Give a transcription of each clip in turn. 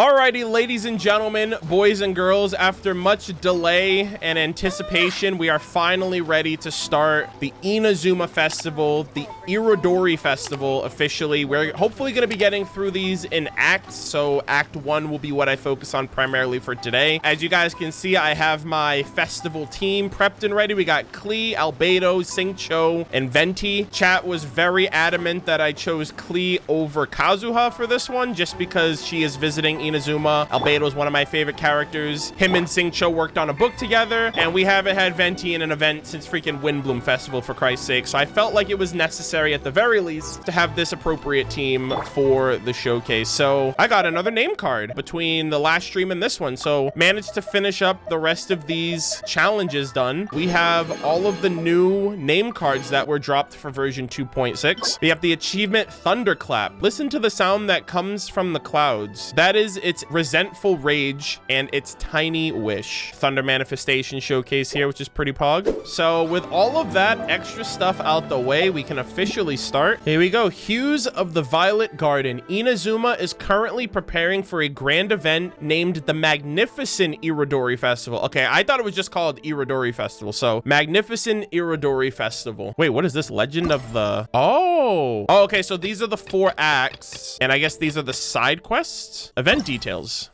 Alrighty, ladies and gentlemen, boys and girls, after much delay and anticipation, we are finally ready to start the Inazuma Festival, the Irodori Festival officially. We're hopefully going to be getting through these in acts, so Act 1 will be what I focus on primarily for today. As you guys can see, I have my festival team prepped and ready. We got Klee, Albedo, Singcho, and Venti. Chat was very adamant that I chose Klee over Kazuha for this one, just because she is visiting Inazuma. Albedo is one of my favorite characters. Him and Singcho worked on a book together, and we haven't had Venti in an event since freaking Windbloom Festival, for Christ's sake. So I felt like it was necessary at the very least to have this appropriate team for the showcase. So I got another name card between the last stream and this one. So managed to finish up the rest of these challenges done. We have all of the new name cards that were dropped for version 2.6. We have the achievement Thunderclap. Listen to the sound that comes from the clouds. That is its resentful rage and its tiny wish. Thunder manifestation showcase here, which is pretty pog. So with all of that extra stuff out the way, we can officially start. Here we go. Hues of the Violet Garden. Inazuma is currently preparing for a grand event named the Magnificent Irodori Festival. Okay, I thought it was just called Irodori Festival. So Magnificent Irodori Festival. Wait, what is this? Legend of the... Oh, okay. So these are the 4 acts, and I guess these are the side quests. Event details.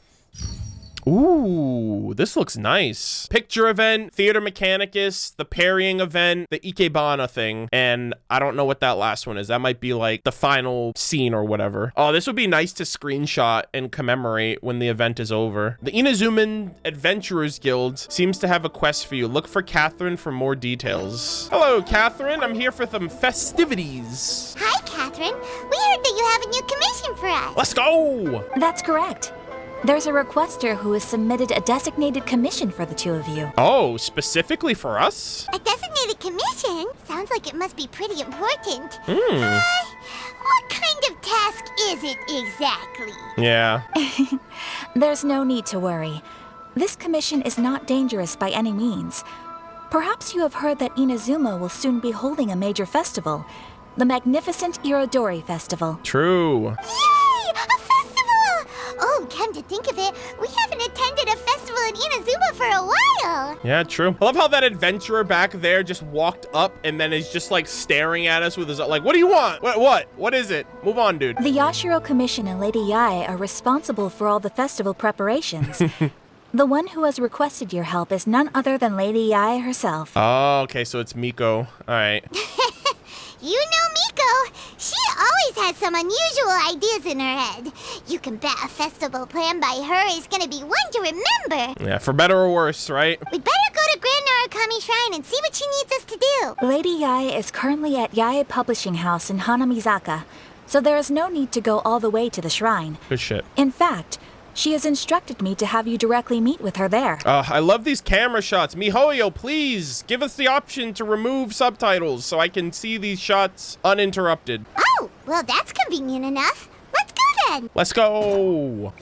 Ooh, this looks nice. Picture event, Theater Mechanicus, the parrying event, the Ikebana thing, and I don't know what that last one is. That might be like the final scene or whatever. Oh, this would be nice to screenshot and commemorate when the event is over. The Inazuman Adventurers Guild seems to have a quest for you. Look for Catherine for more details. Hello, Catherine. I'm here for some festivities. Hi, Catherine. We heard that you have a new commission for us. Let's go. That's correct. There's a requester who has submitted a designated commission for the two of you. Oh, specifically for us? A designated commission? Sounds like it must be pretty important. What kind of task is it exactly? Yeah. There's no need to worry. This commission is not dangerous by any means. Perhaps you have heard that Inazuma will soon be holding a major festival, the Magnificent Irodori Festival. True. Yay! A festival! Oh, come to think of it, we haven't attended a festival in Inazuma for a while. Yeah, true. I love how that adventurer back there just walked up and then is just like staring at us with his, like, what do you want? What is it? Move on, dude. The Yashiro Commission and Lady Yae are responsible for all the festival preparations. The one who has requested your help is none other than Lady Yae herself. Oh, okay, so it's Miko. All right. You know Miko. She always has some unusual ideas in her head. You can bet a festival planned by her is gonna be one to remember. Yeah, for better or worse, right? We'd better go to Grand Narukami Shrine and see what she needs us to do. Lady Yae is currently at Yae Publishing House in Hanamizaka, so there is no need to go all the way to the shrine. Good shit. In fact, she has instructed me to have you directly meet with her there. I love these camera shots. Mihoyo, please give us the option to remove subtitles so I can see these shots uninterrupted. Oh, well, that's convenient enough. Let's go then. Let's go.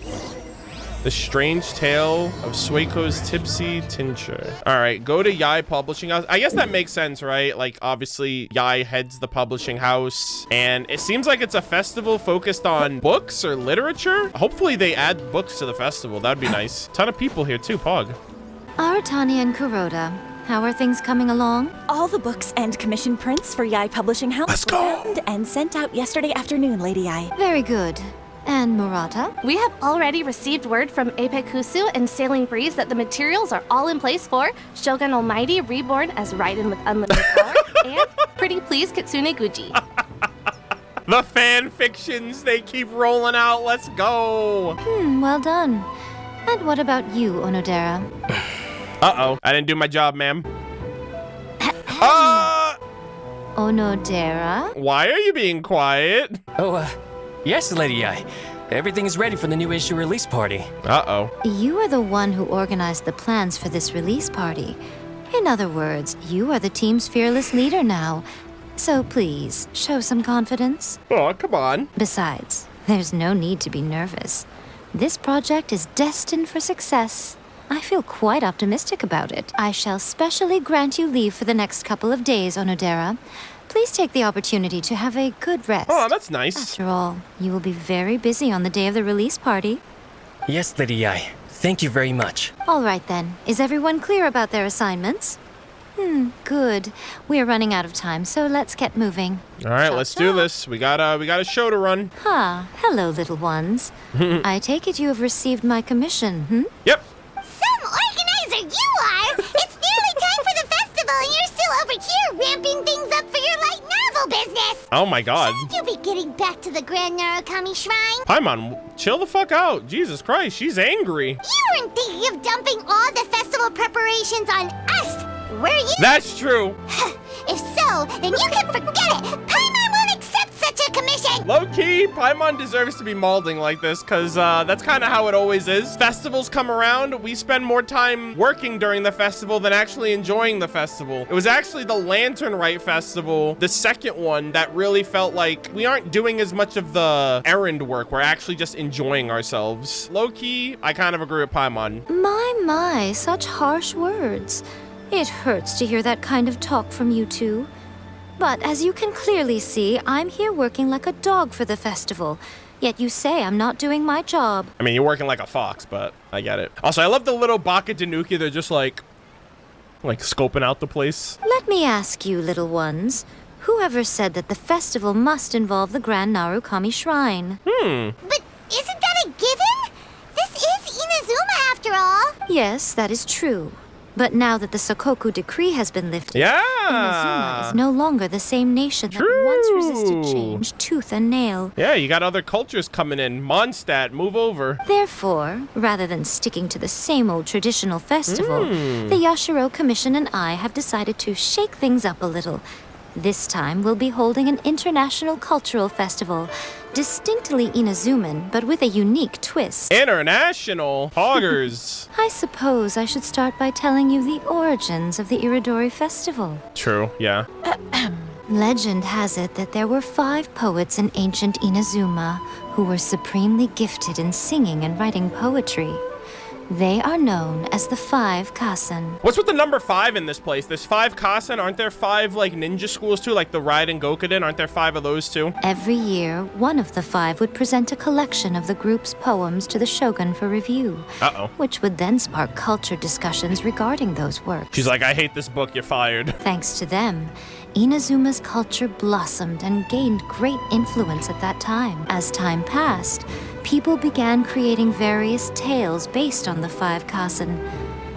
The Strange Tale of Suiko's Tipsy Tincture. All right, go to Yae Publishing House. I guess that makes sense, right? Like, obviously, Yae heads the publishing house, and it seems like it's a festival focused on books or literature. Hopefully, they add books to the festival. That'd be nice. Ton of people here, too, Pog. Aratani and Kuroda, how are things coming along? All the books and commission prints for Yae Publishing House Let's go. were found and sent out yesterday afternoon, Lady Yae. Very good. And Murata? We have already received word from Apekusu and Sailing Breeze that the materials are all in place for Shogun Almighty Reborn as Raiden with Unlimited Power and Pretty Please Kitsune Guji. The fan fictions, they keep rolling out. Let's go. Well done. And what about you, Onodera? Uh-oh. I didn't do my job, ma'am. Onodera? Why are you being quiet? Yes, Lady Yae. Everything is ready for the new issue release party. Uh-oh. You are the one who organized the plans for this release party. In other words, you are the team's fearless leader now. So please, show some confidence. Oh, come on. Besides, there's no need to be nervous. This project is destined for success. I feel quite optimistic about it. I shall specially grant you leave for the next couple of days, Onodera. Please take the opportunity to have a good rest. Oh, that's nice. After all, you will be very busy on the day of the release party. Yes, Lady Yae. Thank you very much. All right then. Is everyone clear about their assignments? Good. We're running out of time, so let's get moving. All right, let's do this. We got a show to run. Hello, little ones. I take it you have received my commission, Yep. Some organizer you are! It's nearly time for the festival and you're still over here ramping things up for your light novel business! Oh my god. Shouldn't you be getting back to the Grand Narukami Shrine? Paimon, chill the fuck out. Jesus Christ, she's angry. You weren't thinking of dumping all the festival preparations on us, were you? That's true. If so, then you can forget it! Paimon won't accept such a commission! Low-key, Paimon deserves to be malding like this, because that's kind of how it always is. Festivals come around, we spend more time working during the festival than actually enjoying the festival. It was actually the Lantern Rite Festival, the second one, that really felt like we aren't doing as much of the errand work. We're actually just enjoying ourselves. Low-key, I kind of agree with Paimon. My, such harsh words. It hurts to hear that kind of talk from you two. But as you can clearly see, I'm here working like a dog for the festival. Yet you say I'm not doing my job. I mean, you're working like a fox, but I get it. Also, I love the little Baka Tanuki. They're just like scoping out the place. Let me ask you, little ones. Whoever said that the festival must involve the Grand Narukami Shrine? But isn't that a given? This is Inazuma after all. Yes, that is true. But now that the Sokoku decree has been lifted, Yeah. Inazuma is no longer the same nation that once resisted change tooth and nail. Yeah, you got other cultures coming in. Mondstadt, move over. Therefore, rather than sticking to the same old traditional festival, the Yashiro Commission and I have decided to shake things up a little. This time, we'll be holding an international cultural festival, distinctly Inazuman, but with a unique twist. International poggers. I suppose I should start by telling you the origins of the Irodori festival. True, yeah. Legend has it that there were 5 poets in ancient Inazuma who were supremely gifted in singing and writing poetry. They are known as the 5 Kasen. What's with the number 5 in this place? There's 5 Kasen. Aren't there 5 ninja schools too? Like the Raiden Gokuden? Aren't there 5 of those too? Every year, one of the 5 would present a collection of the group's poems to the shogun for review. Uh-oh. Which would then spark culture discussions regarding those works. She's like, I hate this book, you're fired. Thanks to them, Inazuma's culture blossomed and gained great influence at that time. As time passed, people began creating various tales based on the 5 Kasen.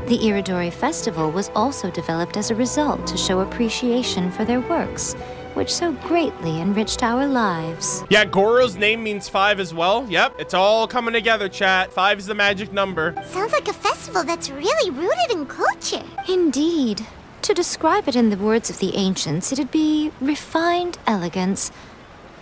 The Irodori Festival was also developed as a result to show appreciation for their works, which so greatly enriched our lives. Yeah, Goro's name means 5 as well. Yep, it's all coming together, chat. 5 is the magic number. Sounds like a festival that's really rooted in culture. Indeed. To describe it in the words of the ancients, it'd be refined elegance.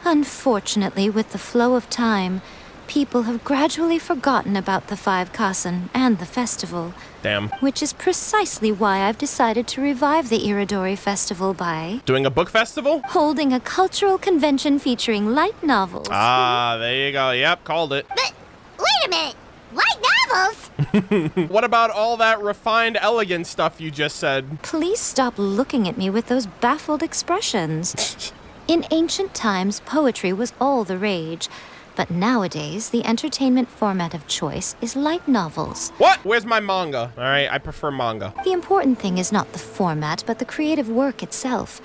Unfortunately, with the flow of time, people have gradually forgotten about the 5 Kasen and the festival. Damn. Which is precisely why I've decided to revive the Irodori Festival by Doing a book festival? holding a cultural convention featuring light novels. Ah, there you go. Yep, called it. But wait a minute! Light novels? What about all that refined, elegant stuff you just said? Please stop looking at me with those baffled expressions. In ancient times, poetry was all the rage. But nowadays, the entertainment format of choice is light novels. What? Where's my manga? All right, I prefer manga. The important thing is not the format, but the creative work itself.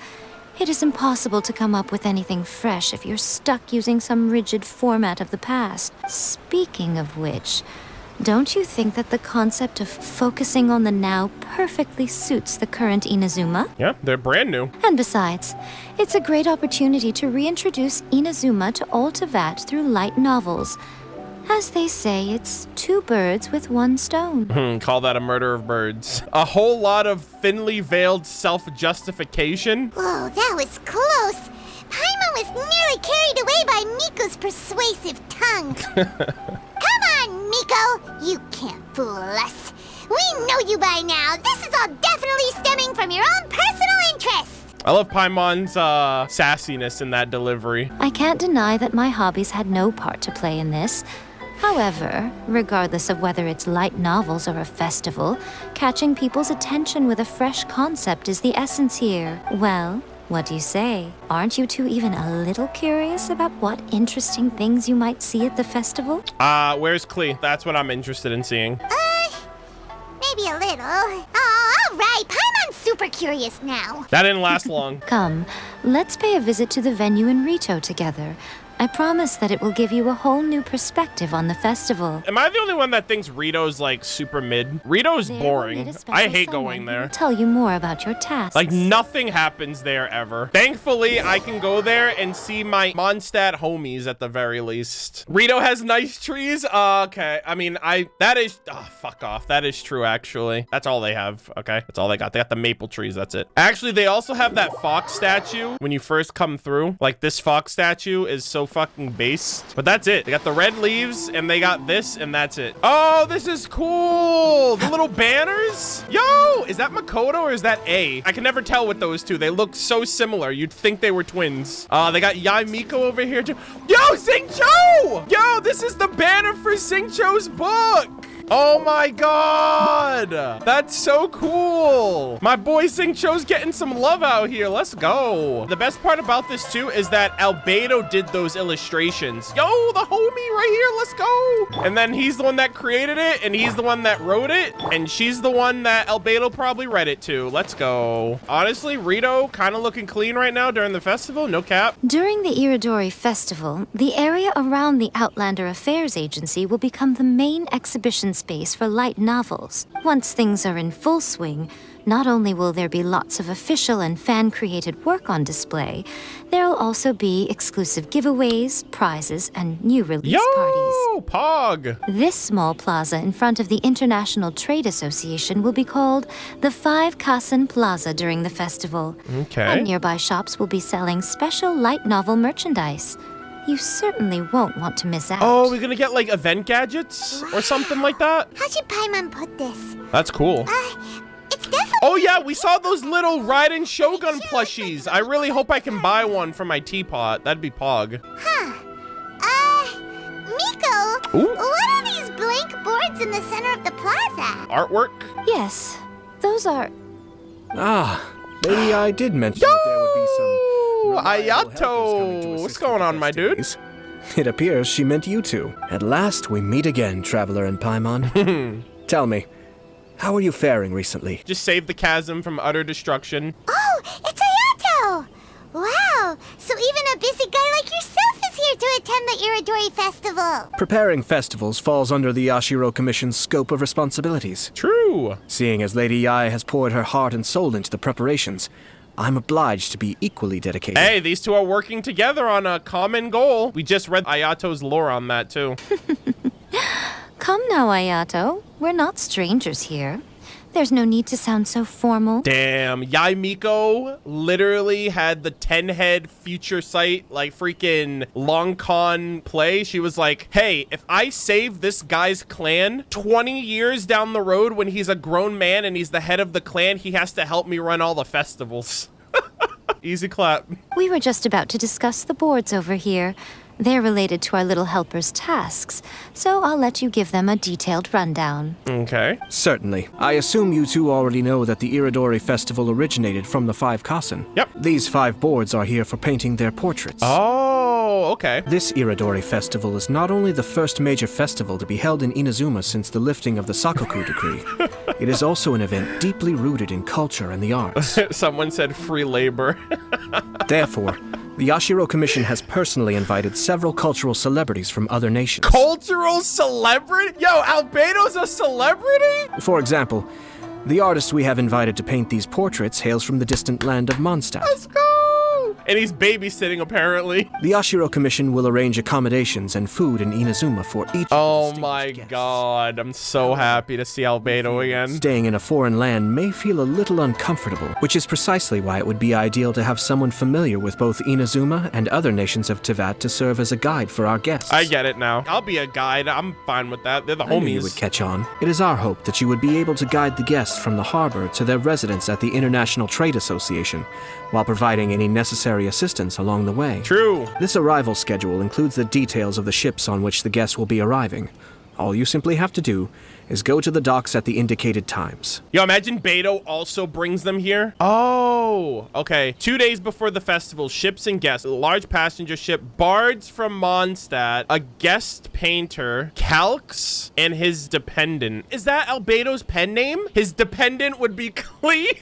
It is impossible to come up with anything fresh if you're stuck using some rigid format of the past. Speaking of which, don't you think that the concept of focusing on the now perfectly suits the current Inazuma? Yeah, they're brand new. And besides, it's a great opportunity to reintroduce Inazuma to all Teyvat through light novels. As they say, it's 2 birds with 1 stone. Call that a murder of birds. A whole lot of thinly veiled self-justification. Whoa, that was close. Paimon was nearly carried away by Miko's persuasive tongue. Come on, Miko! You can't fool us. We know you by now. This is all definitely stemming from your own personal interests. I love Paimon's sassiness in that delivery. I can't deny that my hobbies had no part to play in this. However, regardless of whether it's light novels or a festival, catching people's attention with a fresh concept is the essence here. Well, What do you say? Aren't you two even a little curious about what interesting things you might see at the festival? Where's Klee? That's what I'm interested in seeing. Maybe a little. Oh, all right. Paimon's super curious now. That didn't last long. Come, let's pay a visit to the venue in Rito together. I promise that it will give you a whole new perspective on the festival. Am I the only one that thinks Rito's like super mid? Rito's boring. I hate going there. I'll tell you more about your tasks. Like nothing happens there ever. Thankfully, I can go there and see my Mondstadt homies at the very least. Rito has nice trees. Okay. I mean, that is, fuck off. That is true, actually. That's all they have. Okay. That's all they got. They got the maple trees. That's it. Actually, they also have that fox statue when you first come through. Like this fox statue is so fucking based, but that's it. They got the red leaves and they got this and that's it. Oh, this is cool. The little banners. Yo, is that Makoto or is that A? I can never tell with those two. They look so similar. You'd think they were twins. They got Yae Miko over here too. Yo, Xingqiu! Yo, this is the banner for Xingqiu's book. Oh my god! That's so cool! My boy Xingqiu's getting some love out here. Let's go. The best part about this too is that Albedo did those illustrations. Yo, the homie right here. Let's go. And then he's the one that created it, and he's the one that wrote it, and she's the one that Albedo probably read it to. Let's go. Honestly, Rito kind of looking clean right now during the festival. No cap. During the Irodori Festival, the area around the Outlander Affairs Agency will become the main exhibition space for light novels. Once things are in full swing, not only will there be lots of official and fan-created work on display, there'll also be exclusive giveaways, prizes, and new release parties. Pog! This small plaza in front of the International Trade Association will be called the 5 Kasen Plaza during the festival. Okay. And nearby shops will be selling special light novel merchandise. You certainly won't want to miss out. Oh, we're gonna get like event gadgets or something like that? How should Paimon put this? That's cool. It's definitely... Oh yeah, we saw those little Raiden Shogun plushies. I really hope I can buy one for my teapot. That'd be pog. Huh. Miko, Ooh. what are these blank boards in the center of the plaza? Artwork? Yes, those are... Ah, maybe I did mention that there would be some... Ayato! What's going on, my dude? It appears she meant you two. At last we meet again, Traveler and Paimon. Tell me, how are you faring recently? Just saved the chasm from utter destruction. Oh, it's Ayato! Wow, so even a busy guy like yourself is here to attend the Irodori Festival. Preparing festivals falls under the Yashiro Commission's scope of responsibilities. True. Seeing as Lady Yae has poured her heart and soul into the preparations, I'm obliged to be equally dedicated. Hey, these two are working together on a common goal. We just read Ayato's lore on that, too. Come now, Ayato. We're not strangers here. There's no need to sound so formal. Damn, Yae Miko literally had the 10-head future sight, like freaking long con play. She was like, hey, if I save this guy's clan 20 years down the road when he's a grown man and he's the head of the clan, he has to help me run all the festivals. Easy clap. We were just about to discuss the boards over here. They're related to our little helper's tasks, so I'll let you give them a detailed rundown. Okay. Certainly. I assume you two already know that the Irodori Festival originated from the 5 Kasen. Yep. These 5 boards are here for painting their portraits. Oh, okay. This Irodori Festival is not only the first major festival to be held in Inazuma since the lifting of the Sakoku decree, it is also an event deeply rooted in culture and the arts. Someone said free labor. Therefore, the Yashiro Commission has personally invited several cultural celebrities from other nations. Cultural celebrity? Yo, Albedo's a celebrity? For example, the artist we have invited to paint these portraits hails from the distant land of Mondstadt. Let's go! And he's babysitting, apparently. The Yashiro Commission will arrange accommodations and food in Inazuma for each Oh my god, I'm so happy to see Albedo again. Staying in a foreign land may feel a little uncomfortable, which is precisely why it would be ideal to have someone familiar with both Inazuma and other nations of Teyvat to serve as a guide for our guests. I get it now. I'll be a guide. I'm fine with that. They're the I knew homies. you would catch on. It is our hope that you would be able to guide the guests from the harbor to their residence at the International Trade Association, while providing any necessary assistance along the way. True. This arrival schedule includes the details of the ships on which the guests will be arriving. All you simply have to do is go to the docks at the indicated times. Yo, imagine Beto also brings them here. Oh, okay. 2 days before the festival, ships and guests, a large passenger ship, bards from Mondstadt, a guest painter, Calx, and his dependent. Is that Albedo's pen name? His dependent would be Klee.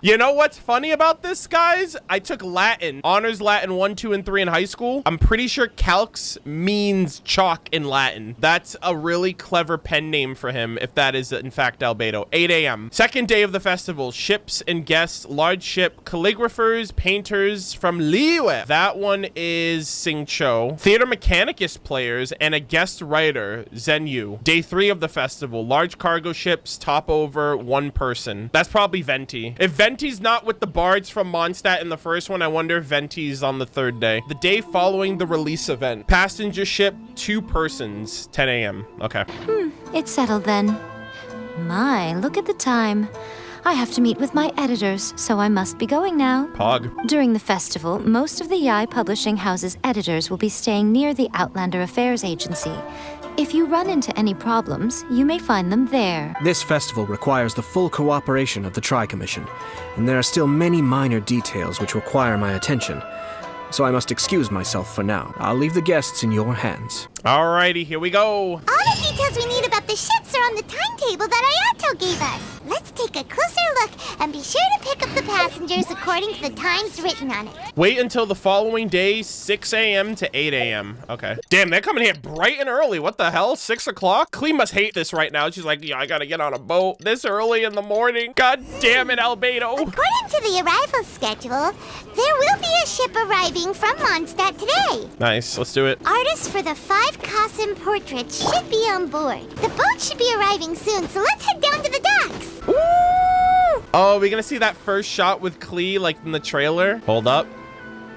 You know what's funny about this, guys? I took Latin, honors Latin 1, 2, and 3 in high school. I'm pretty sure Calx means chalk in Latin. That's a really clever pen name for him, if that is in fact Albedo. 8 a.m. Second day of the festival, ships and guests, large ship, calligraphers, painters from Liyue. That one is Singcho. Theater Mechanicus players and a guest writer, Zenyu. Day 3 of the festival, large cargo ships, top over, 1 person. That's probably Venti. If Venti's not with the bards from Mondstadt in the first one, I wonder if Venti's on the 3rd day. The day following the release event, passenger ship, 2 persons, 10 a.m. Okay. It's settled then. My, look at the time. I have to meet with my editors, so I must be going now. Pog. During the festival, most of the Yae Publishing House's editors will be staying near the Outlander Affairs Agency. If you run into any problems, you may find them there. This festival requires the full cooperation of the Tri-Commission, and there are still many minor details which require my attention. So I must excuse myself for now. I'll leave the guests in your hands. Alrighty, here we go. All the details we need about the ships are on the timetable that Ayato gave us. Let's take a closer look and be sure to pick up the passengers according to the times written on it. Wait until the following day, 6 a.m. to 8 a.m. Okay. Damn, they're coming here bright and early. What the hell? 6 o'clock? Klee must hate this right now. She's like, yeah, I gotta get on a boat this early in the morning. God damn it, Albedo. According to the arrival schedule, there will be a ship arriving from Mondstadt today. Nice, let's do it. Artists for the 5 Kasen portraits should be on board. The boat should be arriving soon, so let's head down to the docks. Woo! Oh, we're gonna see that first shot with Klee like in the trailer. Hold up.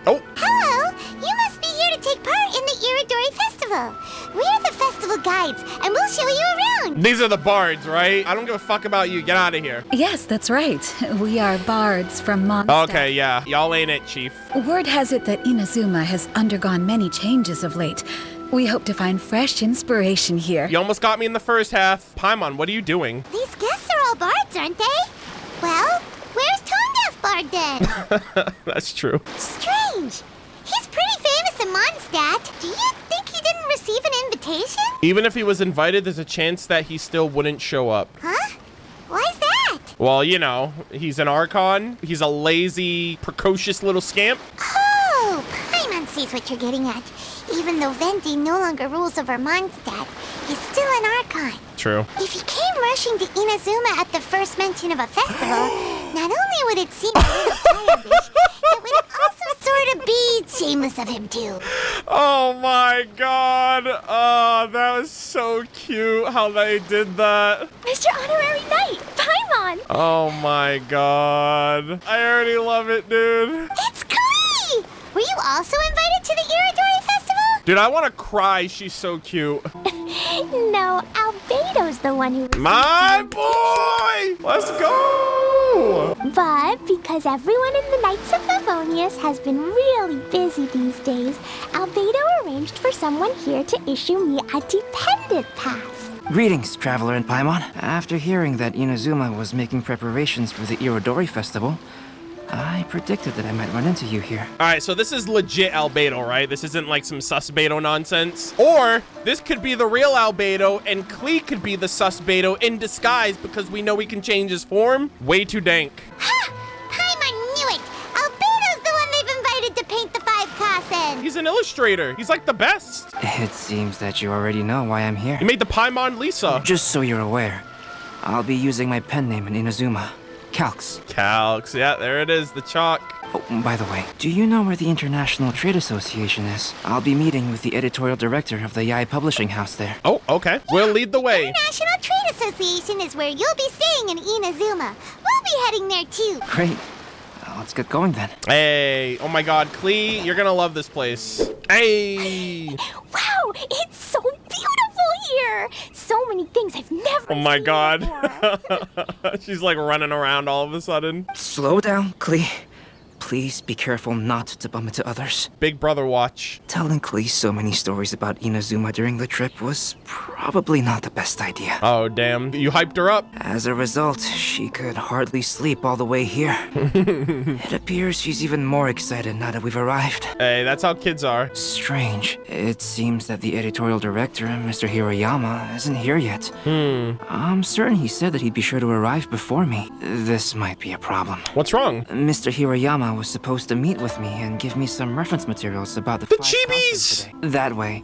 Oh. Hello, you must be here to take part in the Irodori Festival. We're the festival guides, and we'll show you around. These are the bards, right? I don't give a fuck about you. Get out of here. Yes, that's right. We are bards from Mondstadt. Okay, yeah. Y'all ain't it, Chief. Word has it that Inazuma has undergone many changes of late. We hope to find fresh inspiration here. You almost got me in the first half. Paimon, what are you doing? These guests are all bards, aren't they? Well, where's Tone-Deaf Bard then? That's true. Strange. He's pretty famous in Mondstadt. Do you think he didn't receive an invitation? Even if he was invited, there's a chance that he still wouldn't show up. Huh? Why's that? Well, you know, he's an Archon. He's a lazy, precocious little scamp. Oh, Paimon sees what you're getting at. Even though Venti no longer rules over Mondstadt, he's still an Archon. True. If he came rushing to Inazuma at the first mention of a festival, not only would it seem a little childish, it would also sort of be shameless of him too. Oh my god. Oh, that was so cute how they did that. Mr. Honorary Knight, Paimon! Oh my god. I already love it, dude. It's Klee! Were you also invited to the Irodori Festival? Dude, I want to cry. She's so cute. No, Albedo's the one who... My boy! Let's go! But because everyone in the Knights of Favonius has been really busy these days, Albedo arranged for someone here to issue me a dependent pass. Greetings, Traveler and Paimon. After hearing that Inazuma was making preparations for the Irodori Festival, I predicted that I might run into you here. All right, so this is legit Albedo, right? This isn't like some Susbedo nonsense. Or this could be the real Albedo, and Klee could be the Susbedo in disguise because we know he can change his form. Way too dank. Ha! Paimon knew it! Albedo's the one they've invited to paint the 5 Kasen. He's an illustrator. He's like the best. It seems that you already know why I'm here. He made the Paimon Lisa. Just so you're aware, I'll be using my pen name in Inazuma. Calx. Calx, yeah, there it is, the chalk. Oh, by the way, do you know where the International Trade Association is? I'll be meeting with the editorial director of the Yae Publishing House there. Oh, okay. We'll lead the way. International Trade Association is where you'll be staying in Inazuma. We'll be heading there too. Great. Let's get going then. Hey, oh my god, Klee, you're gonna love this place. Hey! Wow, it's so beautiful here! So many things I've never Oh my seen god. before. She's like running around all of a sudden. Slow down, Klee. please be careful not to bump into others. Big brother watch. Telling Klee so many stories about Inazuma during the trip was probably not the best idea. Oh, damn. You hyped her up. As a result, she could hardly sleep all the way here. It appears she's even more excited now that we've arrived. Hey, that's how kids are. Strange. It seems that the editorial director, Mr. Hiroyama, isn't here yet. I'm certain he said that he'd be sure to arrive before me. This might be a problem. What's wrong? Mr. Hiroyama was supposed to meet with me and give me some reference materials about the chibis! today. That way,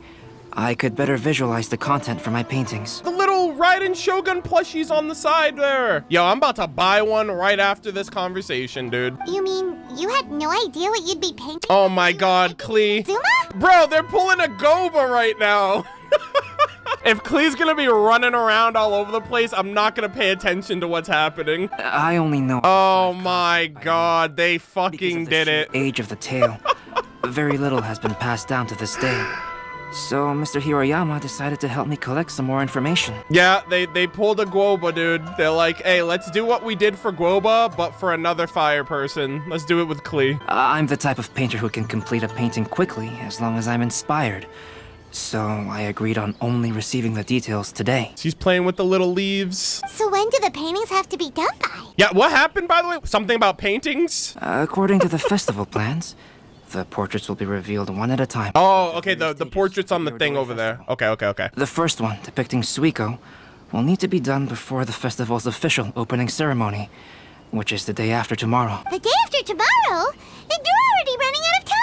I could better visualize the content for my paintings. The little Raiden Shogun plushies on the side there. Yo, I'm about to buy one right after this conversation, dude. You mean you had no idea what you'd be painting? Oh my god, Klee. Zuma? Bro, they're pulling a Goba right now. If Klee's gonna be running around all over the place, I'm not gonna pay attention to what's happening. I only know... Oh my god, they fucking did it. Age of the tale. Very little has been passed down to this day. So Mr. Hiroyama decided to help me collect some more information. Yeah, they pulled a Guoba, dude. They're like, hey, let's do what we did for Guoba, but for another fire person. Let's do it with Klee. I'm the type of painter who can complete a painting quickly as long as I'm inspired. So I agreed on only receiving the details today. She's playing with the little leaves. So when do the paintings have to be done by? Yeah, what happened, by the way? Something about paintings? According to the festival plans, the portraits will be revealed one at a time. Oh, okay, the portraits on the thing over there. Okay. The first one, depicting Suiko, will need to be done before the festival's official opening ceremony, which is the day after tomorrow. The day after tomorrow? Then you're already running out of time!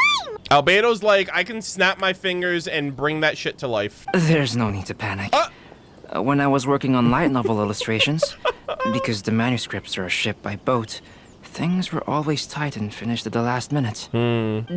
Albedo's like, I can snap my fingers and bring that shit to life. There's no need to panic. When I was working on light novel illustrations, because the manuscripts are shipped by boat, things were always tight and finished at the last minute.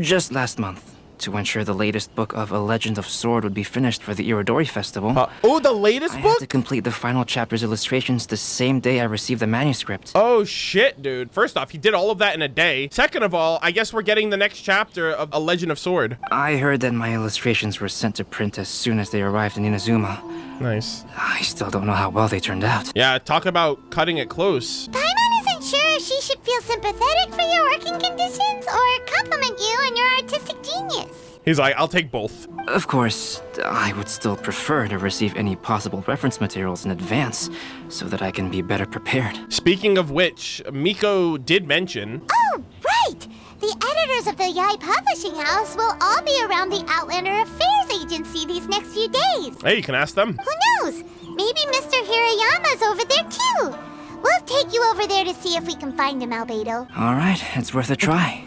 Just last month, to ensure the latest book of A Legend of Sword would be finished for the Irodori festival. The latest I book? had to complete the final chapter's illustrations the same day I received the manuscript. Oh shit, dude. First off, he did all of that in a day. Second of all, I guess we're getting the next chapter of A Legend of Sword. I heard that my illustrations were sent to print as soon as they arrived in Inazuma. Nice. I still don't know how well they turned out. Yeah, talk about cutting it close. Paimon isn't sure if she should feel sympathetic for your working conditions or compliment you on your artistic genius. He's like, I'll take both. Of course, I would still prefer to receive any possible reference materials in advance so that I can be better prepared. Speaking of which, Miko did mention... Oh, right! The editors of the Yae Publishing House will all be around the Outlander Affairs Agency these next few days. Hey, you can ask them. Who knows? Maybe Mr. Hiroyama's over there too. We'll take you over there to see if we can find him, Albedo. All right, it's worth a try.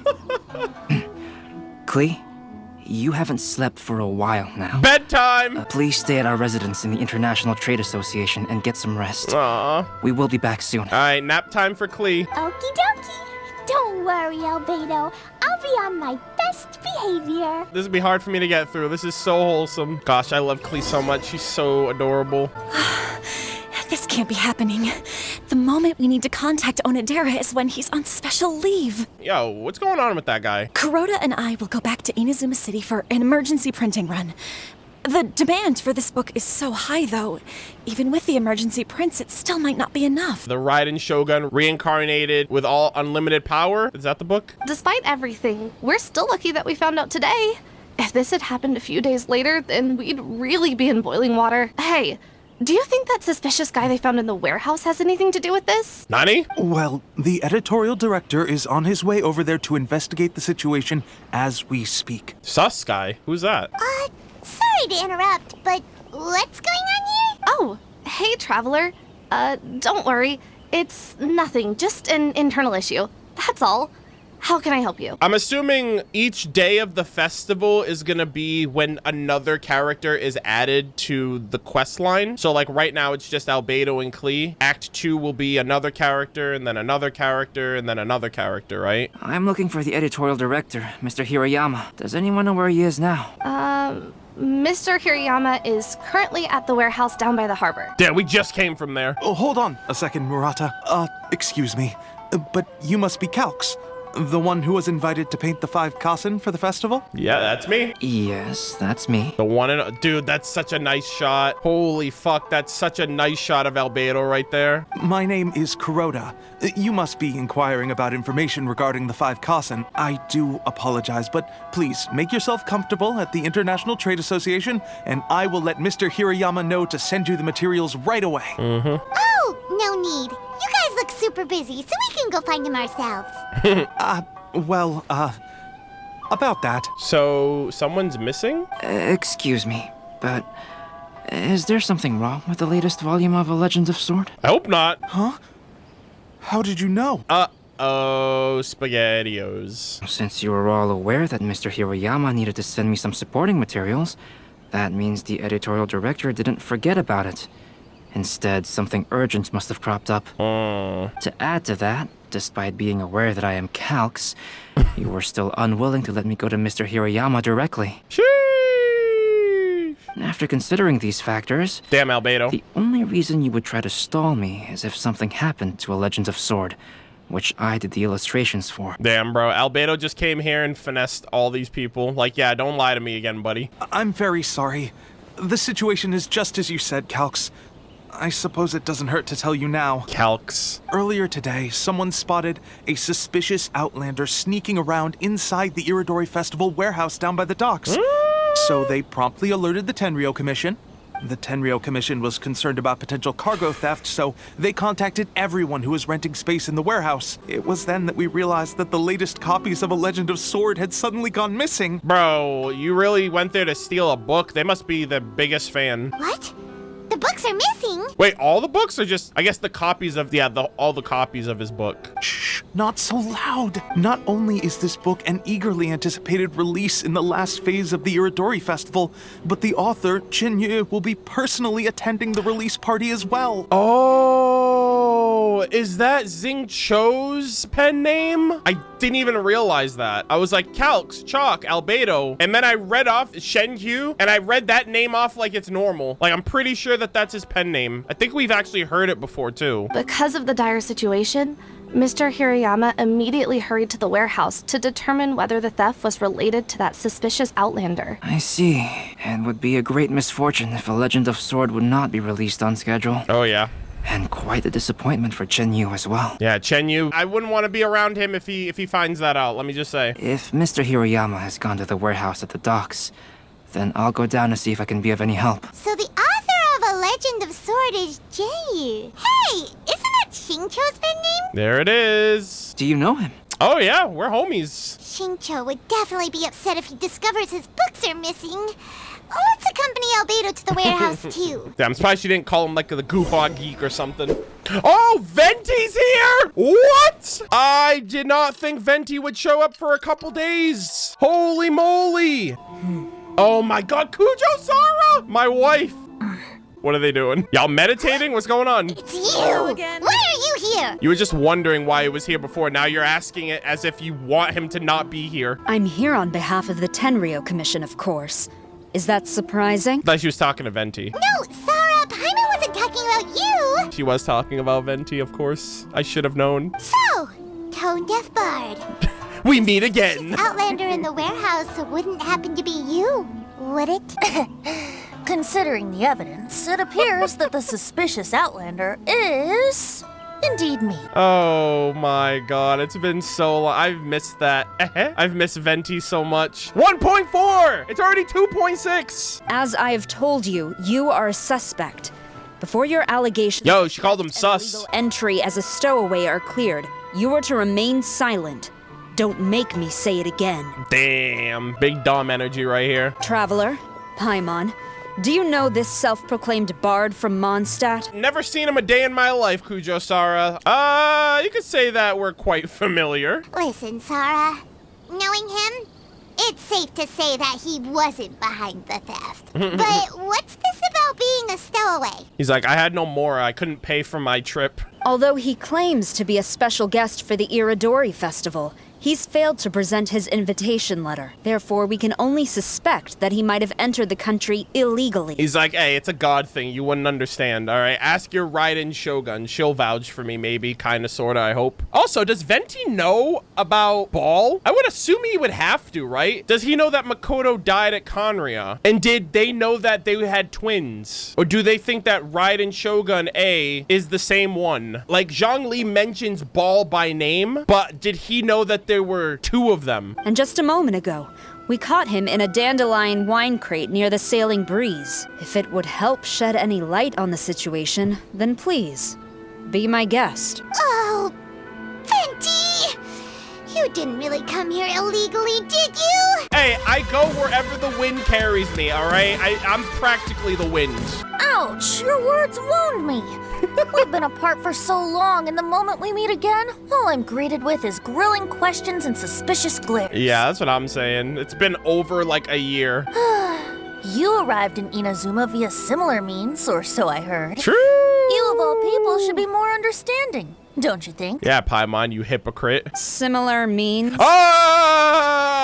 Klee, you haven't slept for a while now. Bedtime! Please stay at our residence in the International Trade Association and get some rest. Aww. We will be back soon. All right, nap time for Klee. Okie dokie. Don't worry, Albedo. I'll be on my best behavior. This would be hard for me to get through. This is so wholesome. Gosh, I love Klee so much. She's so adorable. This can't be happening. The moment we need to contact Onodera is when he's on special leave. Yo, what's going on with that guy? Kuroda and I will go back to Inazuma City for an emergency printing run. The demand for this book is so high, though. Even with the emergency prints, it still might not be enough. The Raiden Shogun reincarnated with all unlimited power? Is that the book? Despite everything, we're still lucky that we found out today. If this had happened a few days later, then we'd really be in boiling water. Hey, do you think that suspicious guy they found in the warehouse has anything to do with this? Nani? Well, the editorial director is on his way over there to investigate the situation as we speak. Sus guy? Who's that? Sorry to interrupt, but what's going on here? Oh, hey, Traveler. Don't worry. It's nothing, just an internal issue. That's all. How can I help you? I'm assuming each day of the festival is gonna be when another character is added to the quest line. So like right now it's just Albedo and Klee. Act 2 will be another character and then another character and then another character, right? I'm looking for the editorial director, Mr. Hiroyama. Does anyone know where he is now? Mr. Hiroyama is currently at the warehouse down by the harbor. Yeah, we just came from there. Oh, hold on a second, Murata. Excuse me, but you must be Calx. The one who was invited to paint the 5 Kasen for the festival? Yeah, that's me. Yes, that's me. The one and... Dude, that's such a nice shot. Holy fuck, that's such a nice shot of Albedo right there. My name is Kuroda. You must be inquiring about information regarding the 5 Kasen. I do apologize, but please make yourself comfortable at the International Trade Association, and I will let Mr. Hirayama know to send you the materials right away. Oh, no need. You guys look super busy, so we can go find him ourselves. About that. So, someone's missing? Excuse me, but is there something wrong with the latest volume of A Legend of Sword? I hope not. Huh? How did you know? Uh-oh, SpaghettiOs. Since you were all aware that Mr. Hirayama needed to send me some supporting materials, that means the editorial director didn't forget about it. Instead, something urgent must have cropped up. To add to that, despite being aware that I am Calx, you were still unwilling to let me go to Mr. Hirayama directly. Sheesh. After considering these factors... Damn, Albedo. The only reason you would try to stall me is if something happened to A Legend of Sword, which I did the illustrations for. Damn, bro. Albedo just came here and finessed all these people. Like, yeah, don't lie to me again, buddy. I'm very sorry. The situation is just as you said, Calx. I suppose it doesn't hurt to tell you now. Calx. Earlier today, someone spotted a suspicious outlander sneaking around inside the Irodori Festival warehouse down by the docks. So they promptly alerted the Tenryou Commission. The Tenryou Commission was concerned about potential cargo theft, so they contacted everyone who was renting space in the warehouse. It was then that we realized that the latest copies of A Legend of Sword had suddenly gone missing. Bro, you really went there to steal a book? They must be the biggest fan. What? The books are missing? Wait, all the books are just, I guess the copies of, all the copies of his book. Shh, not so loud. Not only is this book an eagerly anticipated release in the last phase of the Irodori Festival, but the author, Chin-Yu, will be personally attending the release party as well. Oh, is that Xing Cho's pen name? I didn't even realize that. I was like, Calx, Chalk, Albedo, and then I read off Shen-Yu, and I read that name off like it's normal. Like, I'm pretty sure that that's his pen name. I think we've actually heard it before, too. Because of the dire situation, Mr. Hirayama immediately hurried to the warehouse to determine whether the theft was related to that suspicious outlander. I see. It would be a great misfortune if A Legend of Sword would not be released on schedule. Oh, yeah. And quite a disappointment for Chen-Yu as well. Yeah, Chen-Yu. I wouldn't want to be around him if he finds that out, let me just say. If Mr. Hirayama has gone to the warehouse at the docks, then I'll go down to see if I can be of any help. So the author of A Legend of Sword is Jay. Hey, isn't that Xingqiu's pen name? There it is. Do you know him? Oh, yeah, we're homies. Xingqiu would definitely be upset if he discovers his books are missing. Let's accompany Albedo to the warehouse, too. Damn, I'm surprised she didn't call him like the Goofball Geek or something. Oh, Venti's here! What? I did not think Venti would show up for a couple days. Holy moly. Oh my god, Kujo-Sara! My wife. What are they doing? Y'all meditating? What's going on? It's you! Again. Why are you here? You were just wondering why he was here before. Now you're asking it as if you want him to not be here. I'm here on behalf of the Tenryou Commission, of course. Is that surprising? I thought she was talking to Venti. No, Sara, Paimon wasn't talking about you. She was talking about Venti, of course. I should have known. So, Tone Deaf Bard. We meet again. This outlander in the warehouse wouldn't happen to be you, would it? Considering the evidence, it appears that the suspicious outlander is indeed me. Oh my god, it's been so long. I've missed that. I've missed Venti so much. 1.4! It's already 2.6! As I have told you, you are a suspect. Before your allegations... Yo, she called him sus. ...legal entry as a stowaway are cleared, you are to remain silent. Don't make me say it again. Damn, big Dom energy right here. Traveler, Paimon, do you know this self-proclaimed bard from Mondstadt? Never seen him a day in my life, Kujo-Sara. You could say that we're quite familiar. Listen, Sara. Knowing him, it's safe to say that he wasn't behind the theft. But what's this about being a stowaway? He's like, I had no more. I couldn't pay for my trip. Although he claims to be a special guest for the Irodori Festival, He's failed to present his invitation letter. Therefore, we can only suspect that he might have entered the country illegally. He's like, hey, it's a god thing. You wouldn't understand, all right? Ask your Raiden Shogun. She'll vouch for me, maybe. Kind of, sort of, I hope. Also, does Venti know about Ball? I would assume he would have to, right? Does he know that Makoto died at Conria? And did they know that they had twins? Or do they think that Raiden Shogun A is the same one? Like, Zhongli mentions Ball by name, but did he know that there were two of them? And just a moment ago, we caught him in a dandelion wine crate near the Sailing Breeze. If it would help shed any light on the situation, then please, be my guest. Oh, Venti! You didn't really come here illegally, did you? Hey, I go wherever the wind carries me, all right? I'm practically the wind. Ouch, your words wound me. We've been apart for so long, and the moment we meet again, all I'm greeted with is grilling questions and suspicious glares. Yeah, that's what I'm saying. It's been over like a year. You arrived in Inazuma via similar means, or so I heard. True. You of all people should be more understanding, don't you think? Yeah, Paimon, you hypocrite. Similar means? Ah!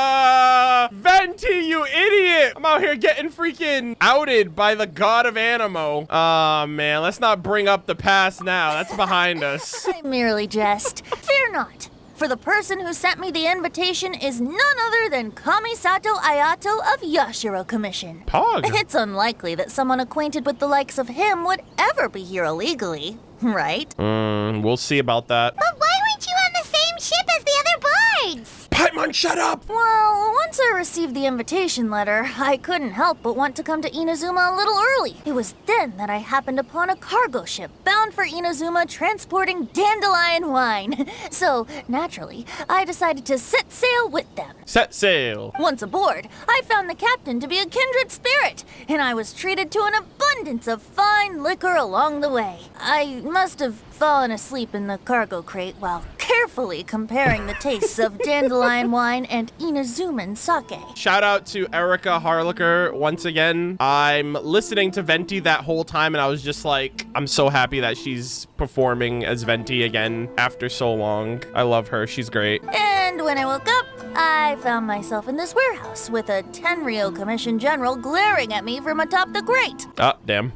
Venti, you idiot! I'm out here getting freaking outed by the god of Animo. Aw, man, let's not bring up the past now. That's behind us. I merely jest. Fear not. For the person who sent me the invitation is none other than Kamisato Ayato of Yashiro Commission. Pog. It's unlikely that someone acquainted with the likes of him would ever be here illegally, right? We'll see about that. But why weren't you on the same ship as the other bards? Paimon, shut up! Well, once I received the invitation letter, I couldn't help but want to come to Inazuma a little early. It was then that I happened upon a cargo ship bound for Inazuma transporting dandelion wine. So, naturally, I decided to set sail with them. Set sail. Once aboard, I found the captain to be a kindred spirit, and I was treated to an abundance of fine liquor along the way. I must have fallen asleep in the cargo crate while carefully comparing the tastes of dandelion wine and Inazuman sake. Shout out to Erica Harlicker once again. I'm listening to Venti that whole time, and I was just like, I'm so happy that she's performing as Venti again after so long. I love her. She's great. And when I woke up, I found myself in this warehouse with a Tenryou Commission general glaring at me from atop the grate. Oh, damn.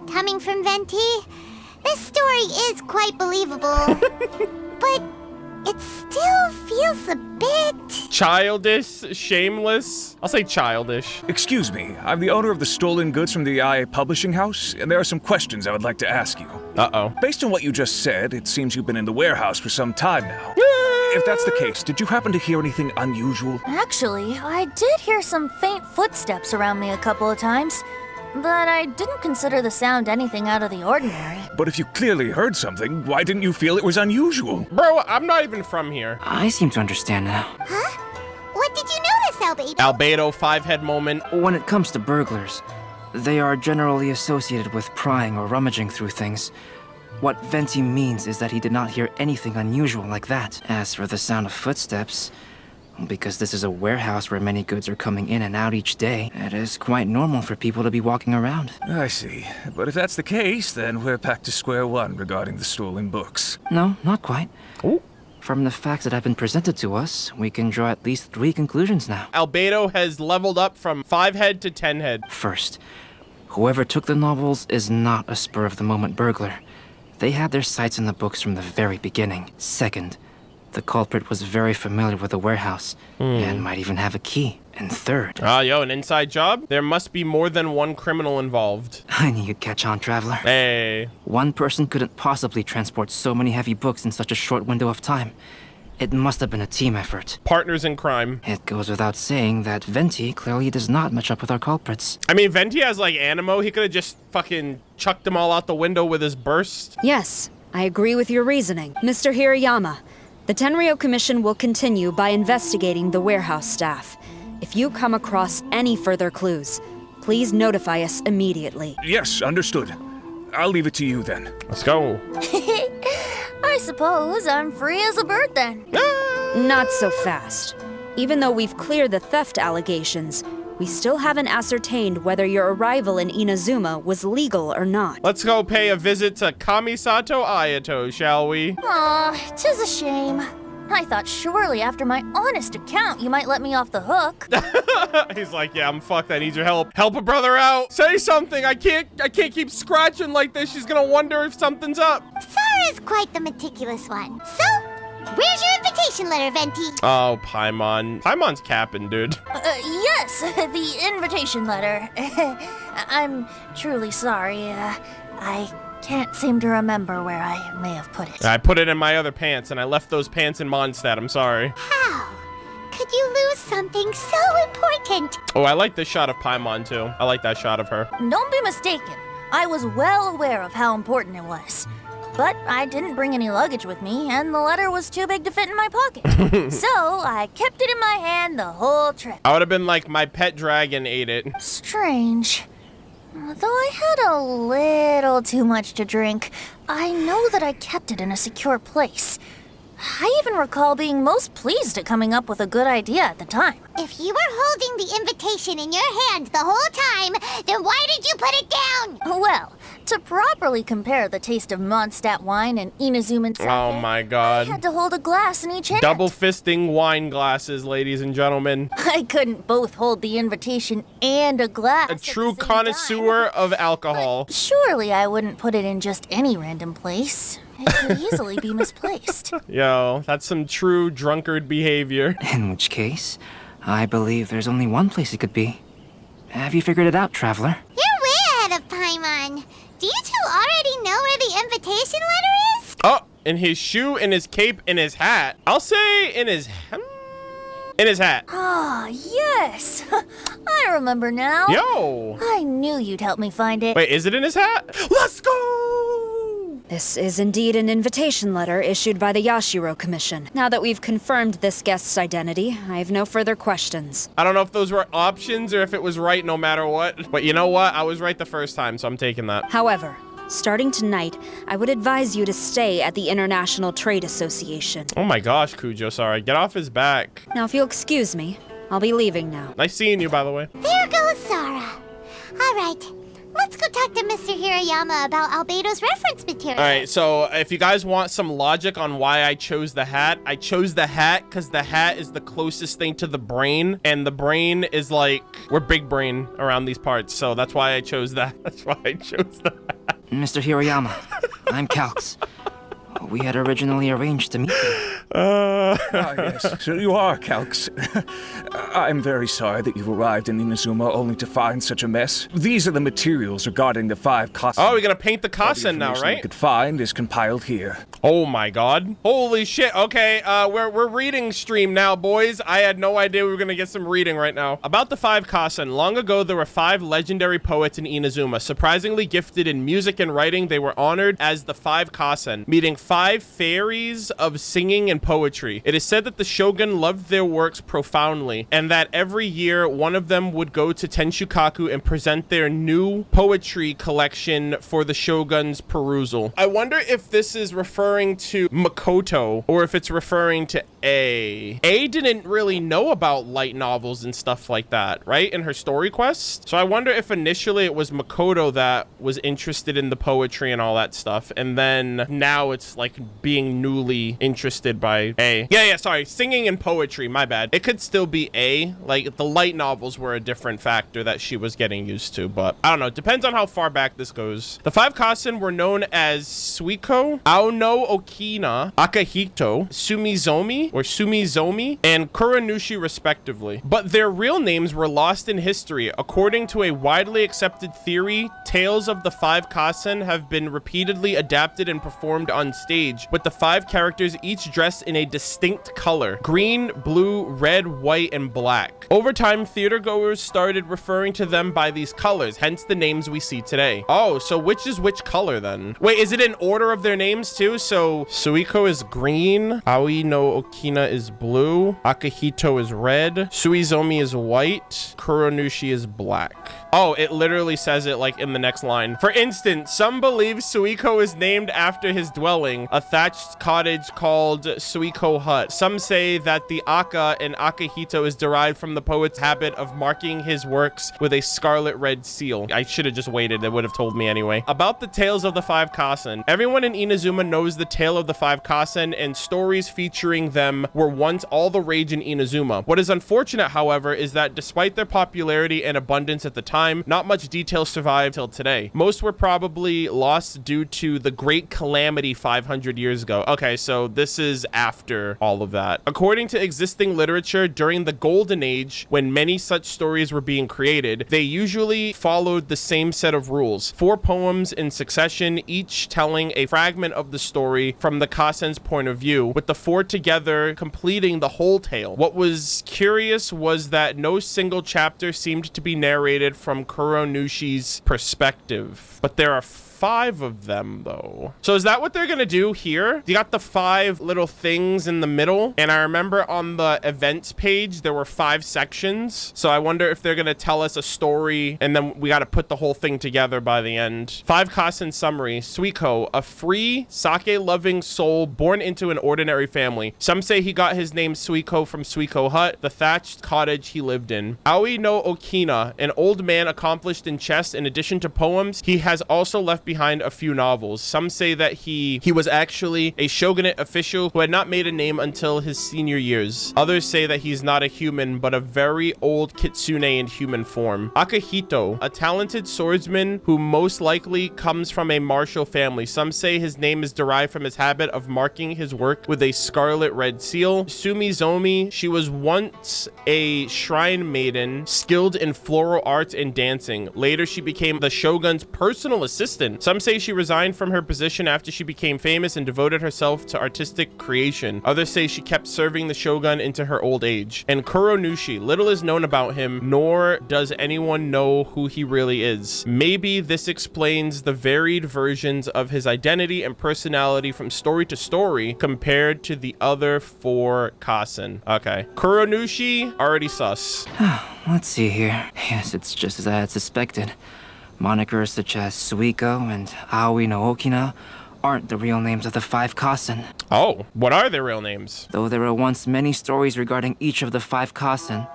Coming from Venti, this story is quite believable. But it still feels a bit... Childish, shameless. I'll say childish. Excuse me, I'm the owner of the stolen goods from the Yae publishing house, and there are some questions I would like to ask you. Uh-oh. Based on what you just said, it seems you've been in the warehouse for some time now. If that's the case, did you happen to hear anything unusual? Actually, I did hear some faint footsteps around me a couple of times. But I didn't consider the sound anything out of the ordinary. But if you clearly heard something, why didn't you feel it was unusual? Bro, I'm not even from here. I seem to understand now. Huh? What did you notice, Albedo? Albedo, five-head moment. When it comes to burglars, they are generally associated with prying or rummaging through things. What Venti means is that he did not hear anything unusual like that. As for the sound of footsteps, because this is a warehouse where many goods are coming in and out each day, it is quite normal for people to be walking around. I see. But if that's the case, then we're back to square one regarding the stolen books. No, not quite. Ooh. From the facts that have been presented to us, we can draw at least 3 conclusions now. Albedo has leveled up from 5-head to 10-head. First, whoever took the novels is not a spur-of-the-moment burglar. They had their sights on the books from the very beginning. Second, the culprit was very familiar with the warehouse and might even have a key. And third... Yo, an inside job? There must be more than one criminal involved. I knew you'd catch on, Traveler. Hey. One person couldn't possibly transport so many heavy books in such a short window of time. It must have been a team effort. Partners in crime. It goes without saying that Venti clearly does not match up with our culprits. I mean, Venti has, like, Animo. He could have just fucking chucked them all out the window with his burst. Yes, I agree with your reasoning. Mr. Hirayama, the Tenryou Commission will continue by investigating the warehouse staff. If you come across any further clues, please notify us immediately. Yes, understood. I'll leave it to you then. Let's go. I suppose I'm free as a bird then. Not so fast. Even though we've cleared the theft allegations, we still haven't ascertained whether your arrival in Inazuma was legal or not. Let's go pay a visit to Kamisato Ayato, shall we? Aw, 'tis a shame. I thought surely after my honest account, you might let me off the hook. He's like, yeah, I'm fucked. I need your help. Help a brother out. Say something. I can't keep scratching like this. She's gonna wonder if something's up. Sara's quite the meticulous one. So, where's your invitation letter, Venti? Oh, Paimon. Paimon's capping, dude. Yes, the invitation letter. I'm truly sorry. I can't seem to remember where I may have put it. I put it in my other pants, and I left those pants in Mondstadt. I'm sorry. How could you lose something so important? Oh, I like this shot of Paimon, too. I like that shot of her. Don't be mistaken. I was well aware of how important it was. But I didn't bring any luggage with me, and the letter was too big to fit in my pocket. So I kept it in my hand the whole trip. I would have been like, my pet dragon ate it. Strange. Though I had a little too much to drink, I know that I kept it in a secure place. I even recall being most pleased at coming up with a good idea at the time. If you were holding the invitation in your hand the whole time, then why did you put it down? Well, to properly compare the taste of Mondstadt wine and Inazuman sake, Oh my god. I had to hold a glass in each hand. Double fisting wine glasses, ladies and gentlemen. I couldn't both hold the invitation and a glass. A true connoisseur of alcohol. Surely I wouldn't put it in just any random place. It could easily be misplaced. Yo, that's some true drunkard behavior. In which case, I believe there's only one place it could be. Have you figured it out, Traveler? You're way ahead of Paimon. Do you two already know where the invitation letter is? Oh, in his shoe, in his cape, in his hat. I'll say in his hat. Ah, yes. I remember now. Yo. I knew you'd help me find it. Wait, is it in his hat? Let's go! This is indeed an invitation letter issued by the Yashiro Commission. Now that we've confirmed this guest's identity, I have no further questions. I don't know if those were options or if it was right no matter what. But you know what? I was right the first time, so I'm taking that. However, starting tonight, I would advise you to stay at the International Trade Association. Oh my gosh, Kujo, sorry. Get off his back. Now, if you'll excuse me, I'll be leaving now. Nice seeing you, by the way. There goes Sara. All right. Let's go talk to Mr. Hirayama about Albedo's reference material. All right, so if you guys want some logic on why I chose the hat, I chose the hat because the hat is the closest thing to the brain, and the brain is like, we're big brain around these parts, so that's why I chose that. That's why I chose the hat. Mr. Hirayama, I'm Calx. We had originally arranged to meet you. Yes, so you are, Calx. I'm very sorry that you've arrived in Inazuma only to find such a mess. These are the materials regarding the 5 Kasen. Oh, we're gonna paint the Kasen now, right? You could find is compiled here. Oh my god. Holy shit. Okay, we're reading stream now, boys. I had no idea we were gonna get some reading right now. About the 5 Kasen. Long ago, there were 5 legendary poets in Inazuma. Surprisingly gifted in music and writing, they were honored as the 5 Kasen, meeting 5 fairies of singing and poetry. It is said that the shogun loved their works profoundly, and that every year one of them would go to Tenshukaku and present their new poetry collection for the shogun's perusal. I wonder if this is referring to Makoto or if it's referring to A. A didn't really know about light novels and stuff like that, right? In her story quest. So I wonder if initially it was Makoto that was interested in the poetry and all that stuff, and then now it's like being newly interested by A. Yeah, sorry. Singing and poetry, my bad. It could still be A. Like, the light novels were a different factor that she was getting used to, but I don't know. Depends on how far back this goes. The 5 Kasen were known as Suiko, Aono Okina, Akahito, Sumizomi, and Kuranushi respectively. But their real names were lost in history. According to a widely accepted theory, tales of the 5 Kasen have been repeatedly adapted and performed on stage, with the 5 characters each dressed in a distinct color: green, blue, red, white, and black. Over time, theatergoers started referring to them by these colors, hence the names we see today. Oh, so which is which color then? Wait, is it in order of their names too? So Suiko is green, Aoi no Okina is blue, Akahito is red, Suizomi is white, Kuranushi is black. Oh, it literally says it like in the next line. For instance, some believe Suiko is named after his dwelling, a thatched cottage called Suiko Hut. Some say that the Aka in Akihito is derived from the poet's habit of marking his works with a scarlet red seal. I should have just waited. They would have told me anyway. About the tales of the 5 Kasen. Everyone in Inazuma knows the tale of the 5 Kasen, and stories featuring them were once all the rage in Inazuma. What is unfortunate, however, is that despite their popularity and abundance at the time, not much detail survived till today. Most were probably lost due to the Great Calamity 500 years ago. Okay, so this is after all of that. According to existing literature, during the Golden Age, when many such stories were being created, they usually followed the same set of rules. 4 poems in succession, each telling a fragment of the story from the Kasen's point of view, with the 4 together completing the whole tale. What was curious was that no single chapter seemed to be narrated from Kuronushi's perspective, but there are 5 of them though. So is that what they're gonna do here? You got the 5 little things in the middle, and I remember on the events page there were 5 sections, so I wonder if they're gonna tell us a story and then we got to put the whole thing together by the end. 5 Kasen summary. Suiko, a free sake-loving soul born into an ordinary family. Some say he got his name Suiko from Suiko Hut, the thatched cottage he lived in. Aoi no Okina, an old man accomplished in chess. In addition to poems, he has also left behind a few novels. Some say that he was actually a shogunate official who had not made a name until his senior years. Others say that he's not a human, but a very old kitsune in human form. Akihito, a talented swordsman who most likely comes from a martial family. Some say his name is derived from his habit of marking his work with a scarlet red seal. Sumizomi, she was once a shrine maiden skilled in floral arts and dancing. Later, she became the shogun's personal assistant. Some say she resigned from her position after she became famous and devoted herself to artistic creation. Others say she kept serving the shogun into her old age. And Kuronushi, little is known about him, nor does anyone know who he really is. Maybe this explains the varied versions of his identity and personality from story to story compared to the other 4 Kasen. Okay. Kuronushi, already sus. Let's see here. Yes, it's just as I had suspected. Monikers such as Suiko and Aoi no Okina aren't the real names of the 5 Kasen. Oh, what are their real names? Though there were once many stories regarding each of the 5 Kasen,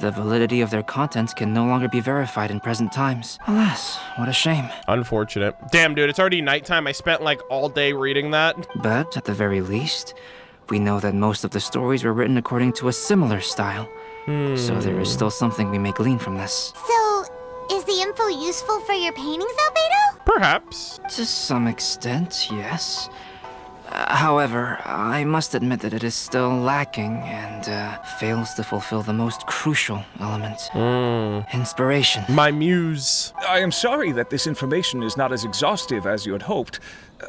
the validity of their contents can no longer be verified in present times. Alas, what a shame. Unfortunate. Damn, dude, it's already nighttime. I spent like all day reading that. But at the very least, we know that most of the stories were written according to a similar style. So there is still something we may glean from this. So, is the info useful for your paintings, Albedo? Perhaps. To some extent, yes. However, I must admit that it is still lacking and fails to fulfill the most crucial element. Inspiration. My muse. I am sorry that this information is not as exhaustive as you had hoped.